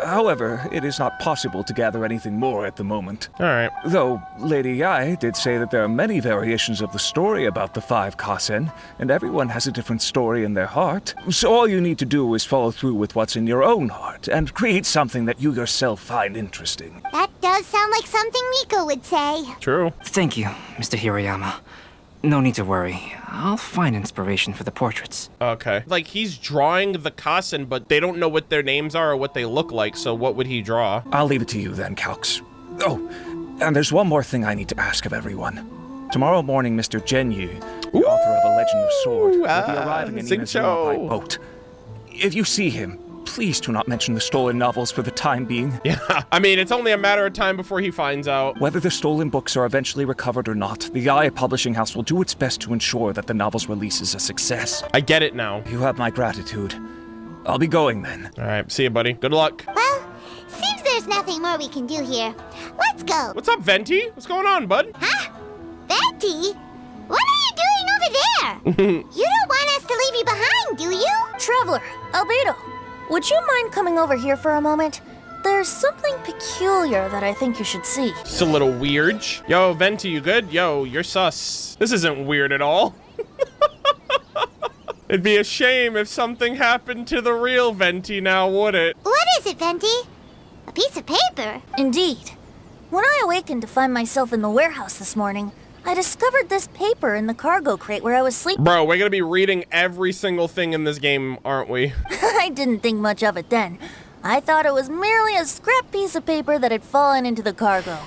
However, it is not possible to gather anything more at the moment. All right. Though Lady Yae did say that there are many variations of the story about the 5 Kasen, and everyone has a different story in their heart. So all you need to do is follow through with what's in your own heart, and create something that you yourself find interesting. That does sound like something Miko would say. True. Thank you, Mr. Hirayama. No need to worry. I'll find inspiration for the portraits. Okay. Like, he's drawing the Kasen, but they don't know what their names are or what they look like, so what would he draw? I'll leave it to you then, Calx. Oh, and there's one more thing I need to ask of everyone. Tomorrow morning, Mr. Genyu, the author of A Legend of Sword, will be arriving in Inazuma by boat. If you see him, please do not mention the stolen novels for the time being. Yeah, I mean, it's only a matter of time before he finds out. Whether the stolen books are eventually recovered or not, the Yae Publishing House will do its best to ensure that the novel's release is a success. I get it now. You have my gratitude. I'll be going then. All right, see you, buddy. Good luck. Well, seems there's nothing more we can do here. Let's go. What's up, Venti? What's going on, bud? Huh? Venti? What are you doing over there? You don't want us to leave you behind, do you? Traveler, Albedo, would you mind coming over here for a moment? There's something peculiar that I think you should see. It's a little weird. Yo, Venti, you good? Yo, you're sus. This isn't weird at all. It'd be a shame if something happened to the real Venti now, would it? What is it, Venti? A piece of paper? Indeed. When I awakened to find myself in the warehouse this morning, I discovered this paper in the cargo crate where I was sleeping. Bro, we're gonna be reading every single thing in this game, aren't we? I didn't think much of it then. I thought it was merely a scrap piece of paper that had fallen into the cargo.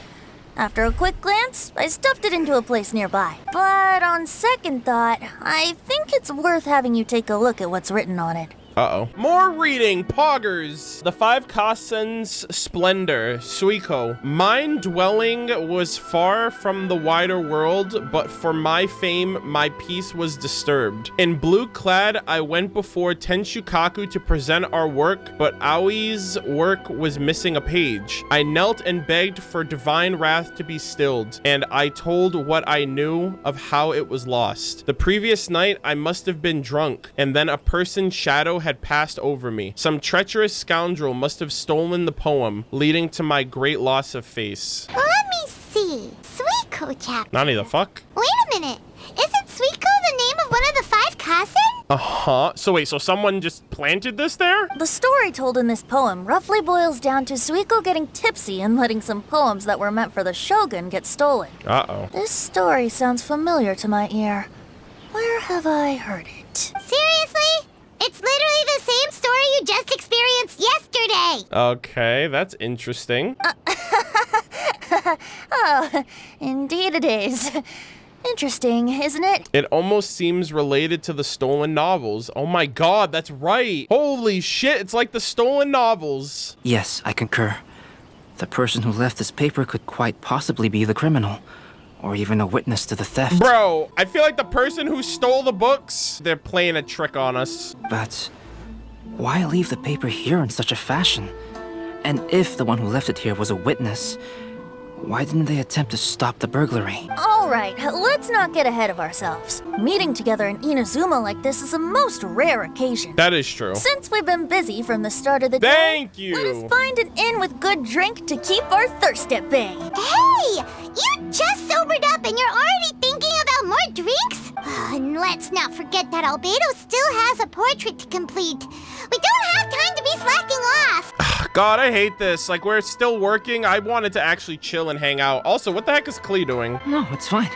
After a quick glance, I stuffed it into a place nearby. But on second thought, I think it's worth having you take a look at what's written on it. Uh-oh. More reading. Poggers. The 5 Kasen's splendor. Suiko. Mine dwelling was far from the wider world, but for my fame, my peace was disturbed. In blue clad, I went before Tenshukaku to present our work, but Aoi's work was missing a page. I knelt and begged for divine wrath to be stilled, and I told what I knew of how it was lost. The previous night, I must have been drunk, and then a person's shadow had passed over me. Some treacherous scoundrel must have stolen the poem, leading to my great loss of face. Let me see. Suiko chapter. Nani the fuck? Wait a minute. Isn't Suiko the name of one of the 5 Kasen? Uh-huh. So wait, so someone just planted this there? The story told in this poem roughly boils down to Suiko getting tipsy and letting some poems that were meant for the shogun get stolen. Uh-oh. This story sounds familiar to my ear. Where have I heard it? Seriously? It's literally the same story you just experienced yesterday! Okay, that's interesting. Oh, indeed it is. Interesting, isn't it? It almost seems related to the stolen novels. Oh my god, that's right. Holy shit, it's like the stolen novels. Yes, I concur. The person who left this paper could quite possibly be the criminal, or even a witness to the theft. Bro, I feel like the person who stole the books, they're playing a trick on us. But why leave the paper here in such a fashion? And if the one who left it here was a witness, why didn't they attempt to stop the burglary? All right, let's not get ahead of ourselves. Meeting together in Inazuma like this is a most rare occasion. That is true. Since we've been busy from the start of the Thank day, you. let us find an inn with good drink to keep our thirst at bay. Hey! You just sobered up and you're already thinking about more drinks? And let's not forget that Albedo still has a portrait to complete. We don't have time to be slacking off. God, I hate this. Like, we're still working. I wanted to actually chill and hang out. Also, what the heck is Klee doing? No, it's fine.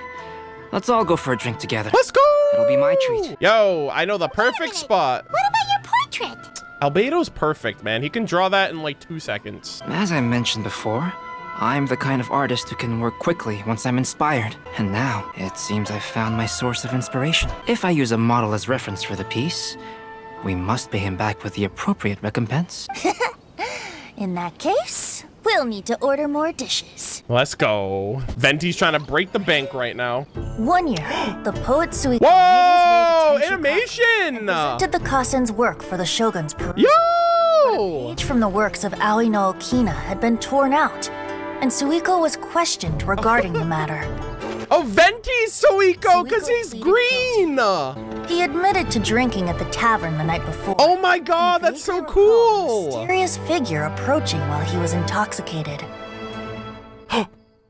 Let's all go for a drink together. Let's go! It'll be my treat. Yo, I know the perfect spot. What about your portrait? Albedo's perfect, man. He can draw that in like 2 seconds. As I mentioned before, I'm the kind of artist who can work quickly once I'm inspired. And now, it seems I've found my source of inspiration. If I use a model as reference for the piece, we must pay him back with the appropriate recompense. In that case, we'll need to order more dishes. Let's go. Venti's trying to break the bank right now. 1 year, the poet Suiko Whoa! made his way to Animation! presented the Kasen's work for the shogun's perusal. Yo! A page from the works of Aoi no Okina had been torn out, and Suiko was questioned regarding the matter. Oh, Venti's Suiko, because he's green! He admitted to drinking at the tavern the night before. Oh my god, that's so cool! A mysterious figure approaching while he was intoxicated.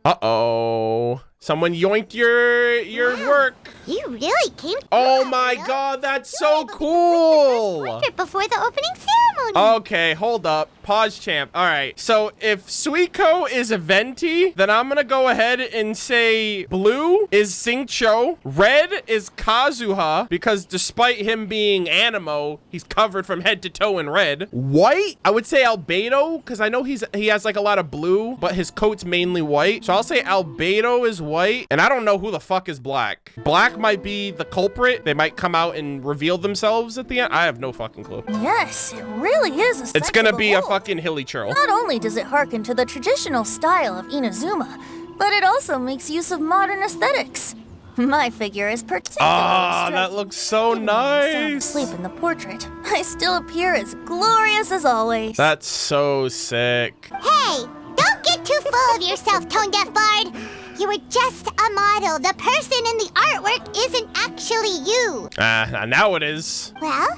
Uh-oh. Someone yoinked your work. You really came through. Oh my god, that's so cool! Portrait before the opening ceremony. Okay, hold up. Pause, champ. All right. So if Suiko is a Venti, then I'm gonna go ahead and say blue is Singcho, red is Kazuha, because despite him being Animo, he's covered from head to toe in red. White, I would say Albedo, because I know he has like a lot of blue, but his coat's mainly white. So I'll say Albedo is white, and I don't know who the fuck is black. Black might be the culprit. They might come out and reveal themselves at the end. I have no fucking clue. Yes, it really is a sight It's gonna to be a behold. fucking hilly churl. Not only does it harken to the traditional style of Inazuma, but it also makes use of modern aesthetics. My figure is particularly striking. that looks so Even when I'm sound nice. asleep in the portrait, I still appear as glorious as always. That's so sick. Hey, don't get too full of yourself, Tone Deaf Bard. You were just a model. The person in the artwork isn't actually you. Now it is. Well,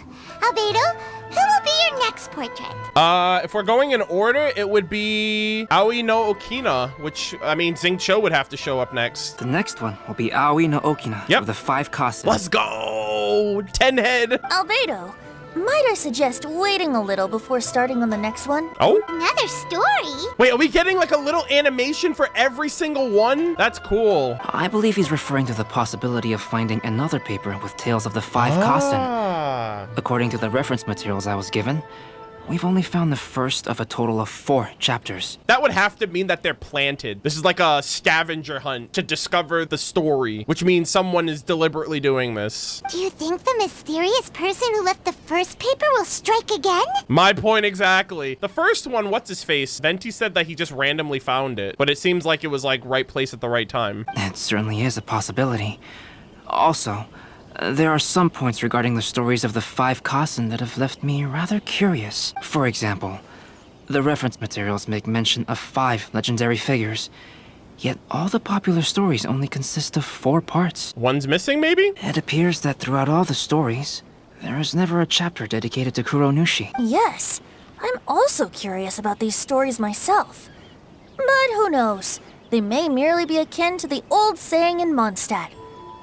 Albedo, who will be your next portrait? If we're going in order, it would be Aoi no Okina, which, I mean, Xingqiu would have to show up next. The next one will be Aoi no Okina Yep. of the 5 Kasen. Let's go! 10 head. Albedo, might I suggest waiting a little before starting on the next one? Oh? Another story? Wait, are we getting like a little animation for every single one? That's cool. I believe he's referring to the possibility of finding another paper with tales of the 5 Kasen. According to the reference materials I was given, we've only found the first of a total of 4 chapters. That would have to mean that they're planted. This is like a scavenger hunt to discover the story, which means someone is deliberately doing this. Do you think the mysterious person who left the first paper will strike again? My point exactly. The first one, what's his face? Venti said that he just randomly found it, but it seems like it was like right place at the right time. It certainly is a possibility. Also, there are some points regarding the stories of the 5 Kasen that have left me rather curious. For example, the reference materials make mention of 5 legendary figures, yet all the popular stories only consist of 4 parts. One's missing, maybe? It appears that throughout all the stories, there is never a chapter dedicated to Kuronushi. Yes, I'm also curious about these stories myself. But who knows? They may merely be akin to the old saying in Mondstadt.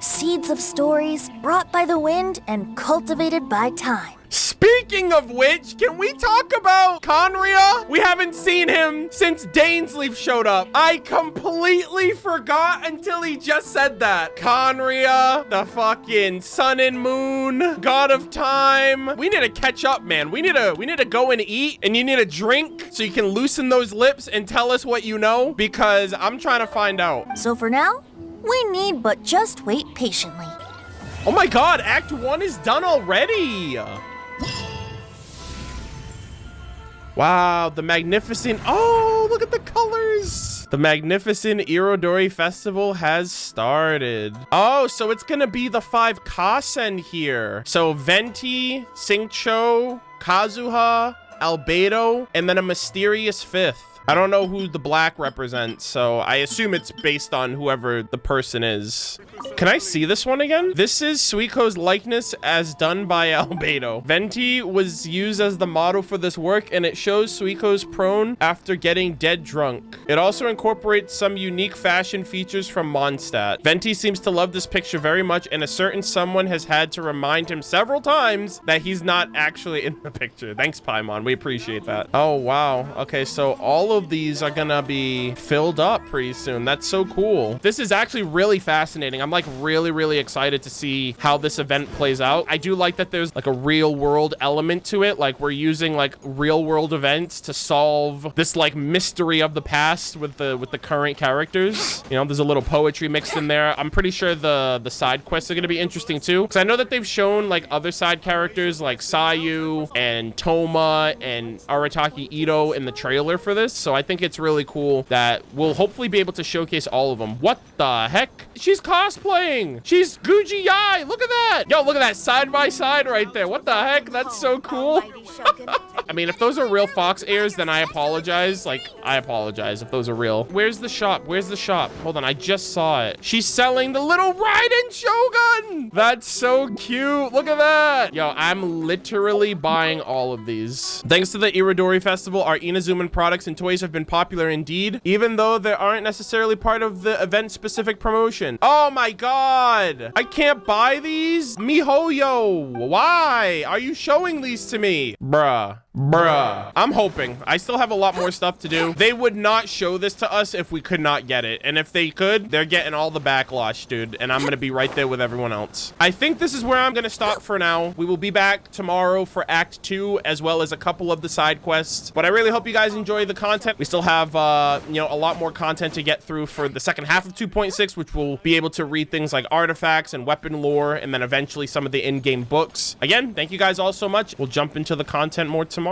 Seeds of stories brought by the wind and cultivated by time. Speaking of which, can we talk about Conria? We haven't seen him since Dainsleif showed up. I completely forgot until he just said that. Conria, the fucking sun and moon, god of time. We need to catch up, man. We need to go and eat, and you need a drink so you can loosen those lips and tell us what you know, because I'm trying to find out. So for now, we need but just wait patiently. Oh my god, Act 1 is done already. Wow, the magnificent, oh, look at the colors. The magnificent Irodori festival has started. Oh, so it's gonna be the 5 Kasen here. So Venti, Singcho, Kazuha, Albedo, and then a mysterious 5th. I don't know who the black represents, so I assume it's based on whoever the person is. Can I see this one again? This is Suiko's likeness as done by Albedo. Venti was used as the model for this work, and it shows Suiko's prone after getting dead drunk. It also incorporates some unique fashion features from Mondstadt. Venti seems to love this picture very much, and a certain someone has had to remind him several times that he's not actually in the picture. Thanks, Paimon. We appreciate that. Oh, wow. Okay, so all of these are gonna be filled up pretty soon. That's so cool. This is actually really fascinating. I'm like really excited to see how this event plays out. I do like that there's like a real world element to it. Like we're using like real world events to solve this like mystery of the past with the current characters. You know, there's a little poetry mixed in there. I'm pretty sure the side quests are gonna be interesting too, because I know that they've shown like other side characters like Sayu and Toma and Arataki Ito in the trailer for this. So I think it's really cool that we'll hopefully be able to showcase all of them. What the heck? She's cosplaying. She's Guji Yae. Look at that. Yo, look at that side by side right there. What the heck? That's so cool. I mean, if those are real Fox ears, then I apologize. Like, I apologize if those are real. Where's the shop? Where's the shop? Hold on, I just saw it. She's selling the little Raiden Shogun. That's so cute. Look at that. Yo, I'm literally buying all of these. Thanks to the Irodori Festival, our Inazuman products and toys have been popular indeed, even though they aren't necessarily part of the event-specific promotion. Oh my god. I can't buy these? MiHoYo, why are you showing these to me? Bruh. I'm hoping. I still have a lot more stuff to do. They would not show this to us if we could not get it. And if they could, they're getting all the backlash, dude. And I'm going to be right there with everyone else. I think this is where I'm going to stop for now. We will be back tomorrow for Act 2, as well as a couple of the side quests. But I really hope you guys enjoy the content. We still have, you know, a lot more content to get through for the second half of 2.6, which will be able to read things like artifacts and weapon lore, and then eventually some of the in-game books. Again, thank you guys all so much. We'll jump into the content more tomorrow.